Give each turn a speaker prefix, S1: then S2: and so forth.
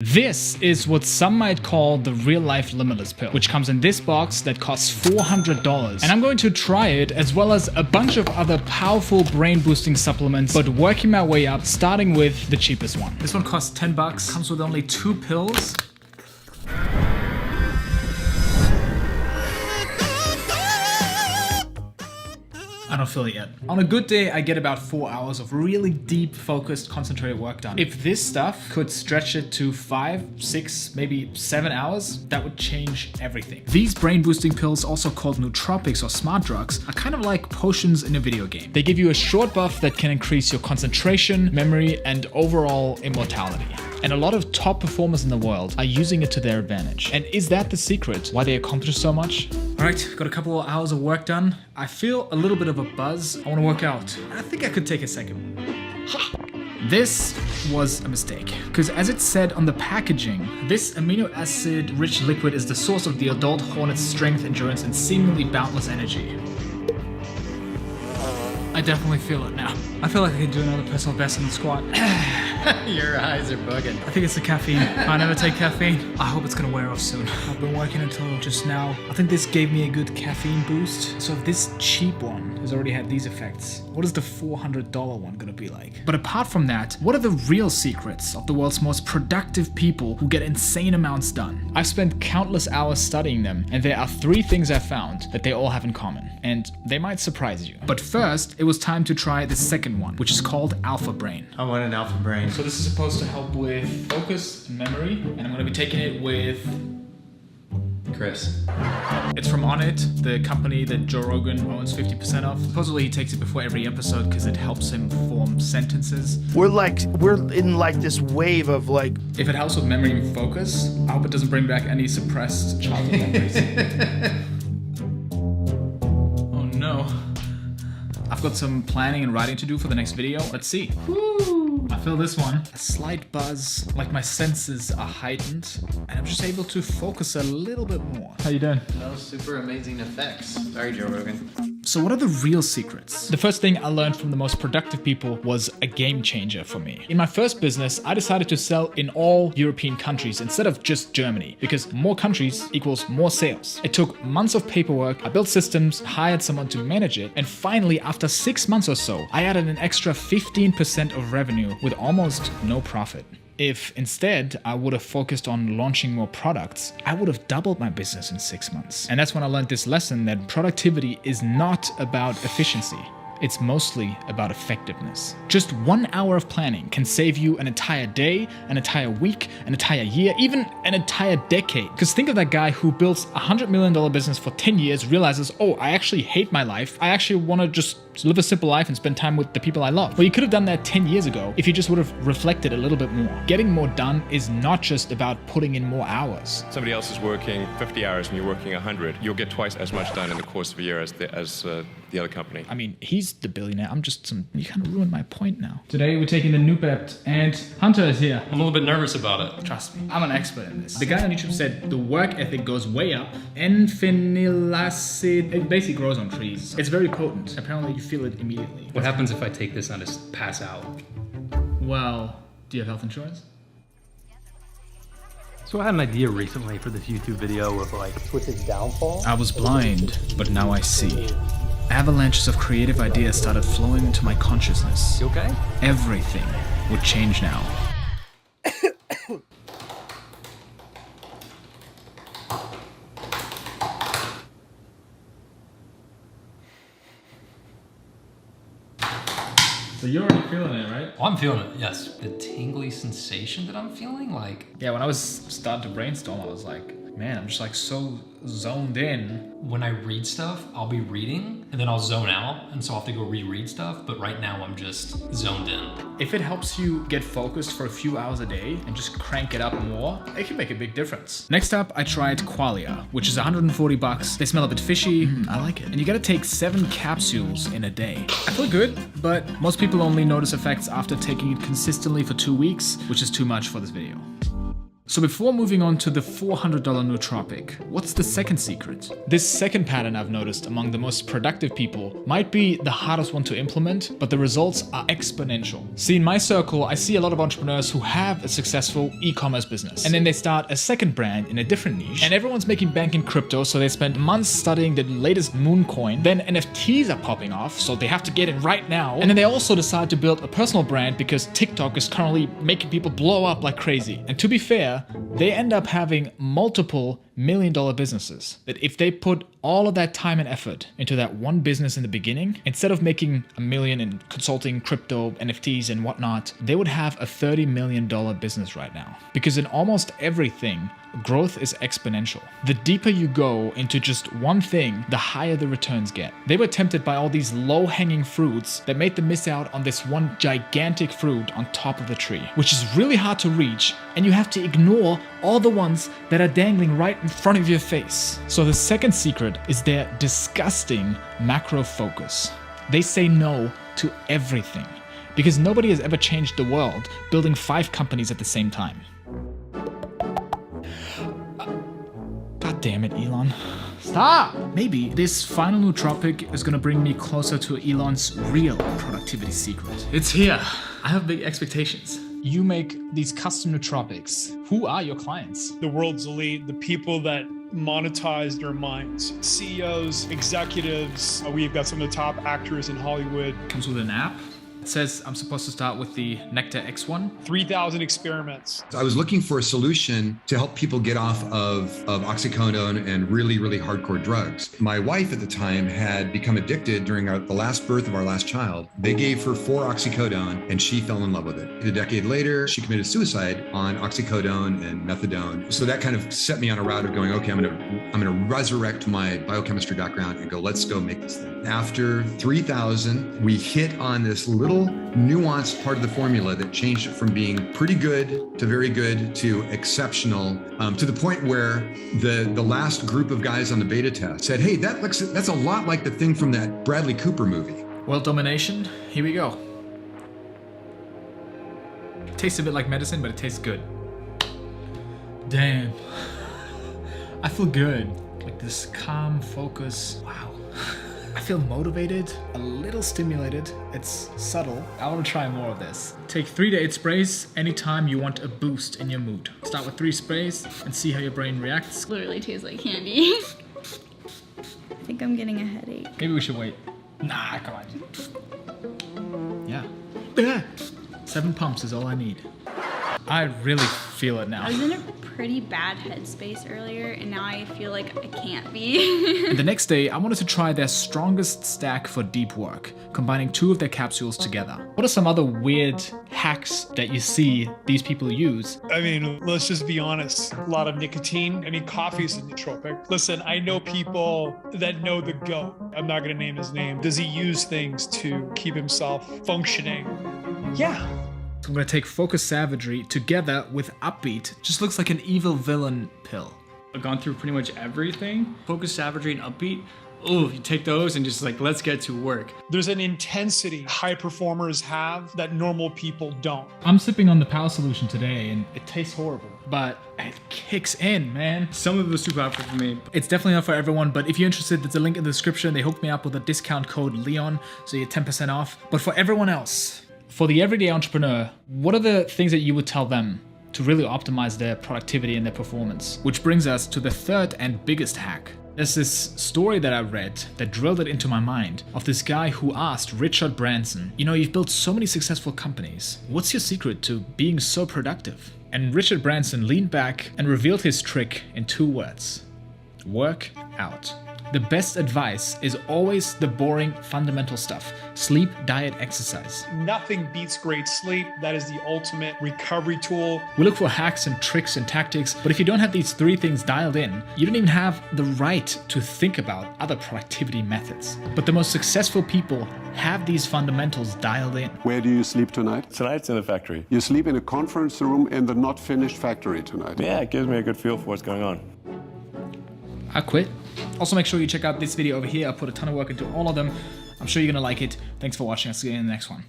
S1: This is what some might call the real-life limitless pill, which comes in this box that costs $400. And I'm going to try it as well as a bunch of other powerful brain-boosting supplements, but working my way up, starting with the cheapest one. This one costs 10 bucks, comes with only 2 pills. I don't feel it yet. On a good day, I get about 4 hours of really deep, focused, concentrated work done. If this stuff could stretch it to 5, 6, maybe 7 hours, that would change everything. These brain-boosting pills, also called nootropics or smart drugs, are kind of like potions in a video game. They give you a short buff that can increase your concentration, memory, and overall immortality. And a lot of top performers in the world are using it to their advantage. And is that the secret why they accomplish so much? All right, got a couple of hours of work done. I feel a little bit of a buzz. I want to work out. I think I could take a second. This was a mistake, because as it said on the packaging, this amino acid rich liquid is the source of the adult hornet's strength, endurance, and seemingly boundless energy. I definitely feel it now. I feel like I could do another personal best in the squat.
S2: Your eyes are bugging.
S1: I think it's the caffeine. I never take caffeine. I hope it's gonna wear off soon. I've been working until just now. I think this gave me a good caffeine boost. So if this cheap one has already had these effects, what is the $400 one gonna be like? But apart from that, what are the real secrets of the world's most productive people who get insane amounts done? I've spent countless hours studying them, and there are 3 things I found that they all have in common, and they might surprise you. But first, it was time to try the second one, which is called Alpha Brain.
S2: I want an alpha brain.
S1: So this is supposed to help with focus and memory, and I'm gonna be taking it with
S2: Chris.
S1: It's from On It, the company that Joe Rogan owns 50% of. Supposedly he takes it before every episode because it helps him form sentences.
S3: We're in like this wave of like.
S1: If it helps with memory and focus, I hope it doesn't bring back any suppressed childhood memories. Oh no. I've got some planning and writing to do for the next video. Let's see. Woo! I feel this one. A slight buzz, like my senses are heightened, and I'm just able to focus a little bit more. How you doing?
S2: Those super amazing effects. Sorry, Joe Rogan.
S1: So what are the real secrets? The first thing I learned from the most productive people was a game changer for me. In my first business, I decided to sell in all European countries instead of just Germany, because more countries equals more sales. It took months of paperwork, I built systems, hired someone to manage it, and finally, after 6 months or so, I added an extra 15% of revenue with almost no profit. If instead I would have focused on launching more products, I would have doubled my business in 6 months. And that's when I learned this lesson that productivity is not about efficiency. It's mostly about effectiveness. Just 1 hour of planning can save you an entire day, an entire week, an entire year, even an entire decade. Because think of that guy who builds a $100 million business for 10 years, realizes, oh, I actually hate my life. I actually want to just live a simple life and spend time with the people I love. Well, you could have done that 10 years ago if you just would have reflected a little bit more. Getting more done is not just about putting in more hours.
S4: Somebody else is working 50 hours and you're working 100. You'll get twice as much done in the course of a year as the other company.
S1: I mean, he's the billionaire. I'm just some... You kind of ruined my point now. Today we're taking the Noopept and Hunter is here.
S5: I'm a little bit nervous about it.
S1: Trust me, I'm an expert in this. The guy on YouTube said the work ethic goes way up. N-phenylacid, it basically grows on trees. It's very potent. Apparently you feel it immediately.
S5: What happens if I take this and I just pass out?
S1: Well, do you have health insurance?
S6: So I had an idea recently for this YouTube video of like Twitch's downfall.
S1: I was blind, but now I see. Avalanches of creative ideas started flowing into my consciousness.
S6: You okay?
S1: Everything would change now. So you're already feeling it, right?
S5: Oh, I'm feeling it, yes. The tingly sensation that I'm feeling, like...
S1: Yeah, when I was starting to brainstorm, I was like, man, I'm just like so zoned in.
S5: When I read stuff, I'll be reading and then I'll zone out. And so I'll have to go reread stuff. But right now I'm just zoned in.
S1: If it helps you get focused for a few hours a day and just crank it up more, it can make a big difference. Next up, I tried Qualia, which is 140 bucks. They smell a bit fishy. I like it. And you gotta take 7 capsules in a day. I feel good, but most people only notice effects after taking it consistently for 2 weeks, which is too much for this video. So before moving on to the $400 nootropic, what's the second secret? This second pattern I've noticed among the most productive people might be the hardest one to implement, but the results are exponential. See, in my circle, I see a lot of entrepreneurs who have a successful e-commerce business, and then they start a second brand in a different niche, and everyone's making bank in crypto, so they spend months studying the latest moon coin. Then NFTs are popping off, so they have to get in right now. And then they also decide to build a personal brand because TikTok is currently making people blow up like crazy. And to be fair, they end up having multiple $1 million businesses that if they put all of that time and effort into that one business in the beginning, instead of making $1 million in consulting, crypto, NFTs and whatnot, they would have a $30 million business right now. Because in almost everything, growth is exponential. The deeper you go into just one thing, the higher the returns get. They were tempted by all these low-hanging fruits that made them miss out on this one gigantic fruit on top of the tree, which is really hard to reach, and you have to ignore all the ones that are dangling right in front of your face. So the second secret is their disgusting macro focus. They say no to everything because nobody has ever changed the world building 5 companies at the same time. God damn it, Elon. Stop! Maybe this final nootropic is gonna bring me closer to Elon's real productivity secret. It's here. I have big expectations. You make these custom nootropics. Who are your clients?
S7: The world's elite, the people that monetize their minds. CEOs, executives. We've got some of the top actors in Hollywood.
S1: Comes with an app. It says I'm supposed to start with the Nectar X1.
S7: 3,000 experiments.
S8: I was looking for a solution to help people get off of oxycodone and really, really hardcore drugs. My wife at the time had become addicted during the last birth of our last child. They gave her 4 oxycodone and she fell in love with it. A decade later, she committed suicide on oxycodone and methadone. So that kind of set me on a route of going, okay, I'm gonna resurrect my biochemistry background and go, let's go make this thing. After 3,000, we hit on this little nuanced part of the formula that changed it from being pretty good to very good to exceptional, to the point where the last group of guys on the beta test said, hey, that's a lot like the thing from that Bradley Cooper movie.
S1: World domination, here we go. It tastes a bit like medicine, but it tastes good. Damn. I feel good. Like this calm focus. Wow. I feel motivated, a little stimulated. It's subtle. I want to try more of this. Take 3 to 8 sprays anytime you want a boost in your mood. Start with 3 sprays and see how your brain reacts.
S9: Literally tastes like candy. I think I'm getting a headache.
S1: Maybe we should wait. Nah, come on. Yeah. 7 pumps is all I need. I really feel it now.
S9: I was in a pretty bad headspace earlier, and now I feel like I can't be.
S1: The next day, I wanted to try their strongest stack for deep work, combining 2 of their capsules together. What are some other weird hacks that you see these people use?
S7: I mean, let's just be honest. A lot of nicotine. I mean, coffee is a nootropic. Listen, I know people that know the GOAT. I'm not going to name his name. Does he use things to keep himself functioning? Yeah.
S1: I'm gonna take Focus Savagery together with Upbeat. Just looks like an evil villain pill.
S10: I've gone through pretty much everything. Focus Savagery and Upbeat. Oh, you take those and just like, let's get to work.
S7: There's an intensity high performers have that normal people don't.
S1: I'm sipping on the Power Solution today and it tastes horrible, but it kicks in, man.
S10: Some of it was super helpful for me.
S1: It's definitely not for everyone, but if you're interested, there's a link in the description. They hooked me up with a discount code Leon, so you get 10% off. But for everyone else, for the everyday entrepreneur, what are the things that you would tell them to really optimize their productivity and their performance? Which brings us to the third and biggest hack. There's this story that I read that drilled it into my mind of this guy who asked Richard Branson, you know, you've built so many successful companies. What's your secret to being so productive? And Richard Branson leaned back and revealed his trick in 2 words. Work out. The best advice is always the boring, fundamental stuff. Sleep, diet, exercise.
S7: Nothing beats great sleep. That is the ultimate recovery tool.
S1: We look for hacks and tricks and tactics, but if you don't have these 3 things dialed in, you don't even have the right to think about other productivity methods. But the most successful people have these fundamentals dialed in.
S11: Where do you sleep tonight?
S4: Tonight's in the factory.
S11: You sleep in a conference room in the not finished factory tonight.
S4: Yeah, it gives me a good feel for what's going on.
S1: I quit. Also, make sure you check out this video over here. I put a ton of work into all of them. I'm sure you're gonna like it. Thanks for watching. I'll see you in the next one.